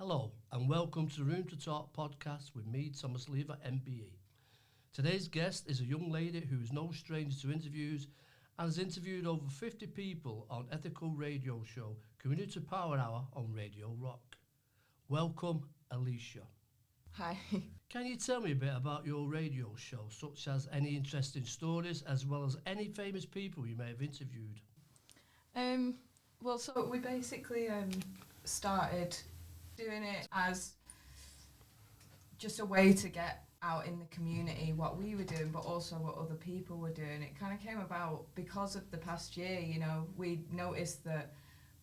Hello and welcome to the Room to Talk podcast with me, Thomas Lever, MBE. Today's guest is a young lady who is no stranger to interviews and has interviewed over 50 people on ethical radio show Community Power Hour on Radio Rock. Welcome, Alicia. Hi. Can you tell me a bit about your radio show, such as any interesting stories as well as any famous people you may have interviewed? So we basically started doing it as just a way to get out in the community what we were doing, but also what other people were doing. It kind of came about because of the past year. We noticed that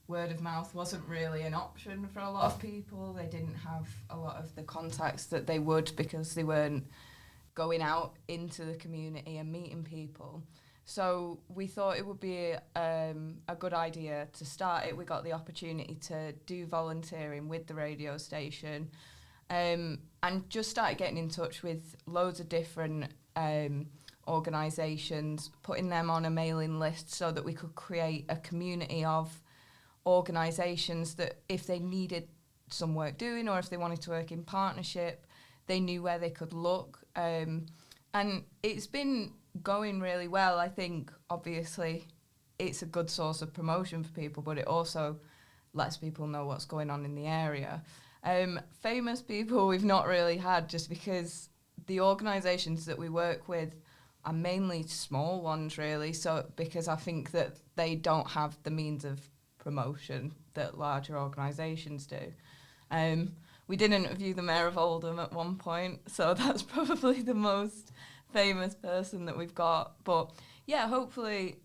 word of mouth wasn't really an option for a lot of people. They didn't have a lot of the contacts that they would because they weren't going out into the community and meeting people. So we thought it would be a good idea to start it. We got the opportunity to do volunteering with the radio station, and just started getting in touch with loads of different organisations, putting them on a mailing list so that we could create a community of organisations that if they needed some work doing or if they wanted to work in partnership, they knew where they could look. And it's been going really well. I think obviously it's a good source of promotion for people, but it also lets people know what's going on in the area. Famous people we've not really had, just because the organisations that we work with are mainly small ones really, so because I think that they don't have the means of promotion that larger organisations do. We did interview the Mayor of Oldham at one point, so that's probably the most famous person that we've got. But yeah, hopefully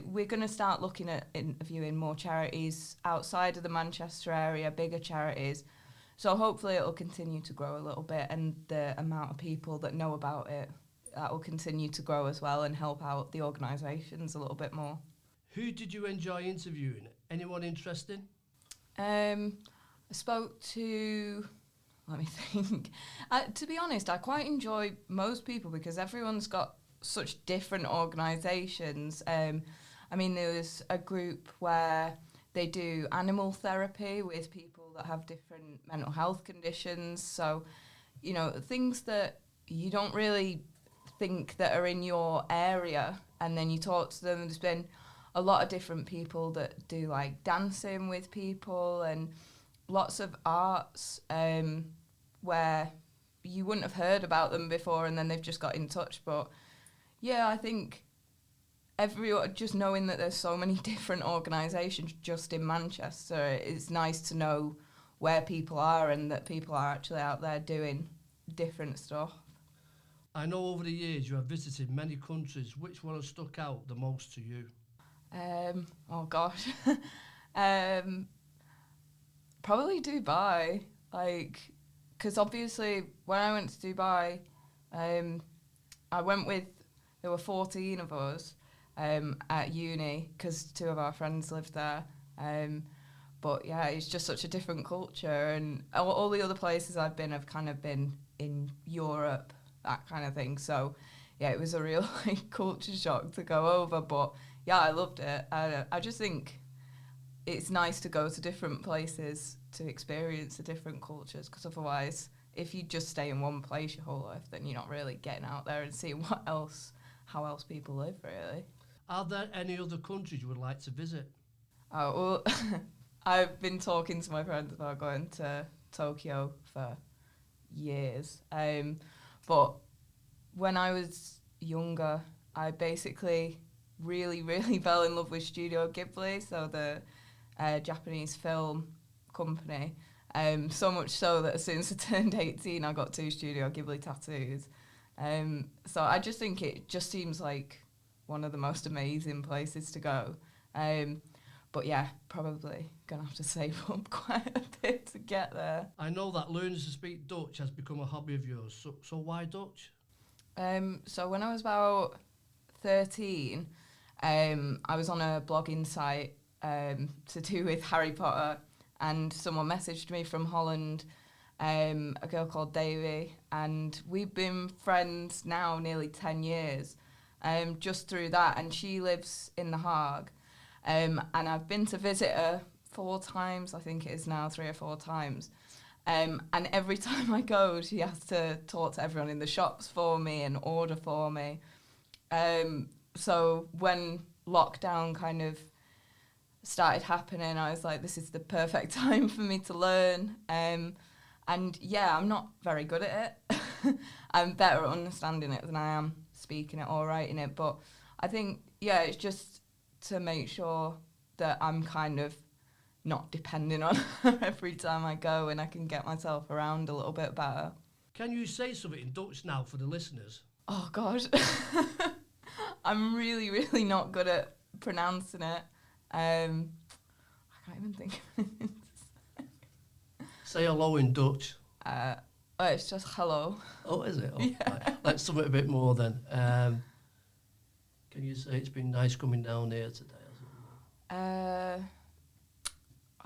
we're going to start looking at interviewing more charities outside of the Manchester area, bigger charities. So hopefully it'll continue to grow a little bit, and the amount of people that know about it, that will continue to grow as well and help out the organisations a little bit more. Who did you enjoy interviewing? Anyone interesting? I spoke to... Let me think. To be honest, I quite enjoy most people because everyone's got such different organisations. There was a group where they do animal therapy with people that have different mental health conditions. So, things that you don't really think that are in your area, and then you talk to them. There's been a lot of different people that do like dancing with people and lots of arts where you wouldn't have heard about them before, and then they've just got in touch. But yeah, I think everyone, just knowing that there's so many different organisations just in Manchester, it's nice to know where people are and that people are actually out there doing different stuff. I know over the years you have visited many countries. Which one has stuck out the most to you? Probably Dubai. Because obviously when I went to Dubai, I went with, there were 14 of us at uni because 2 of our friends lived there. But yeah, it's just such a different culture, and all the other places I've been have kind of been in Europe, that kind of thing. So yeah, it was a real culture shock to go over, but yeah, I loved it. I just think it's nice to go to different places to experience the different cultures, because otherwise, if you just stay in one place your whole life, then you're not really getting out there and seeing how else people live, really. Are there any other countries you would like to visit? Oh, well, I've been talking to my friends about going to Tokyo for years. But when I was younger, I basically really, really fell in love with Studio Ghibli, so the Japanese film company. So much so that as soon as I turned 18, I got 2 Studio Ghibli tattoos. So I just think it just seems like one of the most amazing places to go. But yeah, probably going to have to save up quite a bit to get there. I know that learning to speak Dutch has become a hobby of yours, so why Dutch? So when I was about 13, I was on a blogging site to do with Harry Potter, and someone messaged me from Holland, a girl called Davy, and we've been friends now nearly 10 years, just through that, and she lives in The Hague, and I've been to visit her 4 times, I think it is now, 3 or 4 times, And every time I go, she has to talk to everyone in the shops for me and order for me. So when lockdown kind of started happening, I was like, this is the perfect time for me to learn. And yeah, I'm not very good at it. I'm better at understanding it than I am speaking it or writing it. But I think, yeah, it's just to make sure that I'm kind of not depending on her every time I go, and I can get myself around a little bit better. Can you say something in Dutch now for the listeners? Oh, God. I'm really, really not good at pronouncing it. I can't even think of it. Say hello in Dutch. It's just hello. Oh, is it? Oh, Yeah. right. Let's something a bit more then. Can you say it's been nice coming down here today?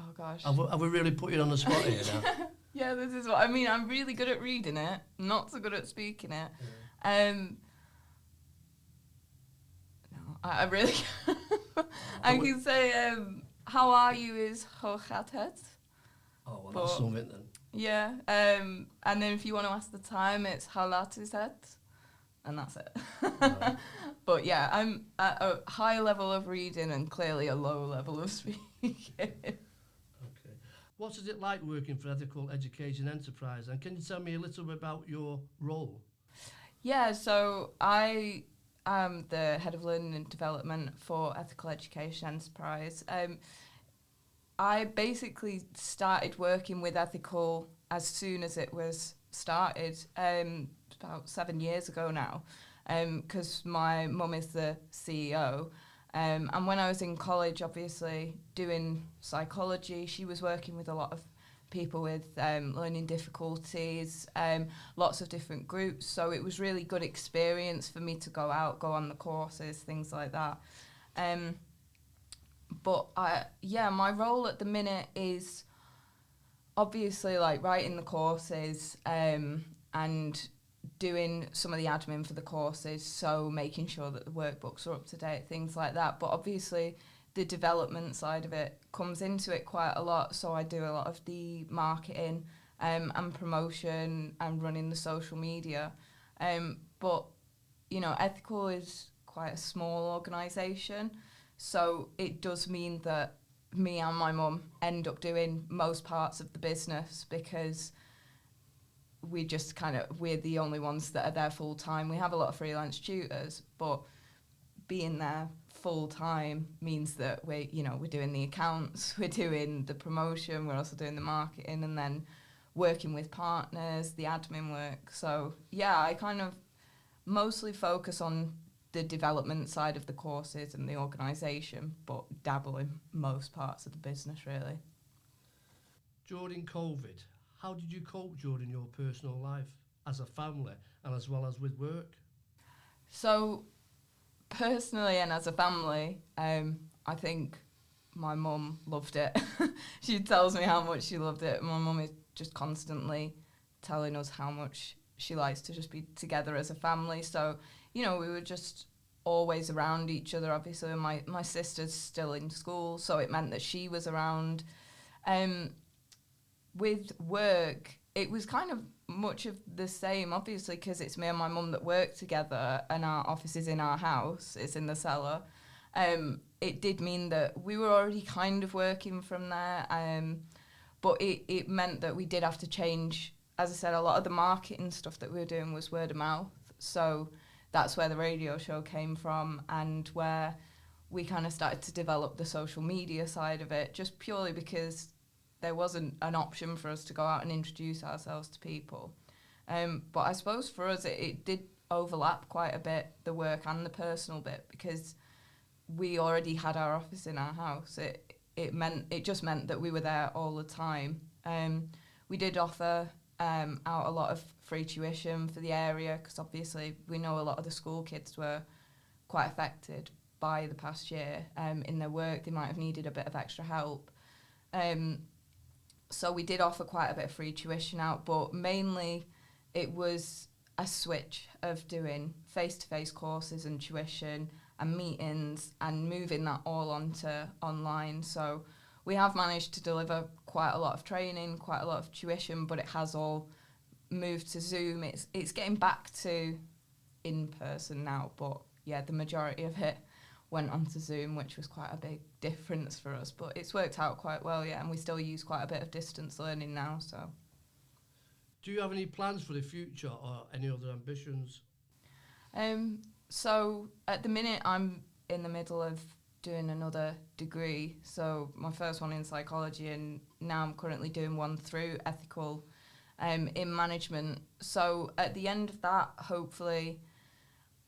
Oh gosh. Have we really put you on the spot here now? Yeah, this is what I mean. I'm really good at reading it, not so good at speaking it. Yeah. No, I really. I can say, "How are you?" is "Hoe gaat het?" Oh, well, that's something then. Yeah. And then if you want to ask the time, it's "How laat is het?" And that's it. Right. But yeah, I'm at a high level of reading and clearly a low level of speaking. Okay. What is it like working for Ethical Education Enterprise? And can you tell me a little bit about your role? Yeah, so I am the head of learning and development for Ethical Education Enterprise. I basically started working with Ethical as soon as it was started, about 7 years ago now, because my mum is the CEO. And when I was in college, obviously, doing psychology, she was working with a lot of people with learning difficulties, lots of different groups. So it was really good experience for me to go out, go on the courses, things like that. But my role at the minute is obviously like writing the courses and doing some of the admin for the courses, so making sure that the workbooks are up to date, things like that. But obviously the development side of it comes into it quite a lot, so I do a lot of the marketing and promotion and running the social media. But, you know, Ethical is quite a small organisation, so it does mean that me and my mum end up doing most parts of the business because we're the only ones that are there full time. We have a lot of freelance tutors, but being there full time means that we're doing the accounts, we're doing the promotion, we're also doing the marketing, and then working with partners, the admin work. So yeah, I kind of mostly focus on the development side of the courses and the organisation, but dabble in most parts of the business really. During COVID, how did you cope during your personal life as a family and as well as with work? So personally and as a family, I think my mum loved it. She tells me how much she loved it. My mum is just constantly telling us how much she likes to just be together as a family. So, you know, we were just always around each other. Obviously, my sister's still in school, so it meant that she was around. With work, it was kind of much of the same, obviously, because it's me and my mum that work together and our office is in our house, it's in the cellar. It did mean that we were already kind of working from there, but it meant that we did have to change. As I said, a lot of the marketing stuff that we were doing was word of mouth, so that's where the radio show came from and where we kind of started to develop the social media side of it, just purely because there wasn't an option for us to go out and introduce ourselves to people. But I suppose for us it did overlap quite a bit, the work and the personal bit, because we already had our office in our house. It just meant that we were there all the time. We did offer out a lot of free tuition for the area, because obviously we know a lot of the school kids were quite affected by the past year in their work. They might have needed a bit of extra help. So we did offer quite a bit of free tuition out, but mainly it was a switch of doing face-to-face courses and tuition and meetings and moving that all onto online. So we have managed to deliver quite a lot of training, quite a lot of tuition, but it has all moved to Zoom. It's getting back to in person now, but yeah, the majority of it went onto Zoom, which was quite a big difference for us, but it's worked out quite well, yeah, and we still use quite a bit of distance learning now, so. Do you have any plans for the future or any other ambitions? So at the minute I'm in the middle of doing another degree, so my first one in psychology, and now I'm currently doing one through ethical in management. So at the end of that, hopefully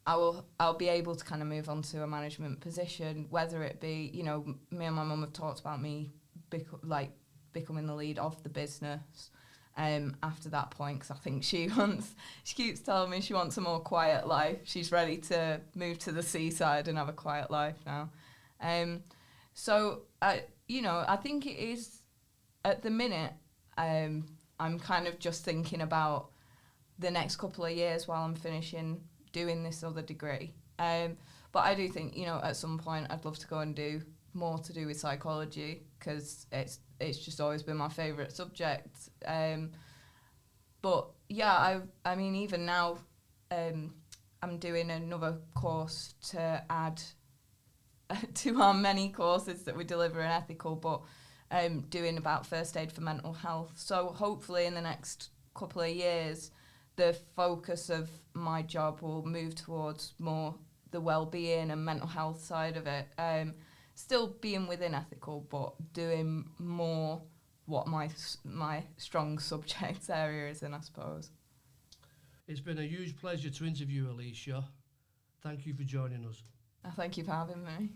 I'll be able to kind of move on to a management position, whether it be, you know, me and my mum have talked about me becoming the lead of the business after that point, because I think she keeps telling me she wants a more quiet life. She's ready to move to the seaside and have a quiet life now. So I think it is, at the minute, I'm kind of just thinking about the next couple of years while I'm finishing doing this other degree. But I do think, you know, at some point I'd love to go and do more to do with psychology, because it's just always been my favourite subject. But yeah, I mean, even now, I'm doing another course to add to our many courses that we deliver in ethical, but doing about first aid for mental health. So hopefully in the next couple of years, the focus of my job will move towards more the well-being and mental health side of it. Still being within ethical, but doing more what my strong subject area is in, I suppose. It's been a huge pleasure to interview Alicia. Thank you for joining us. Thank you for having me.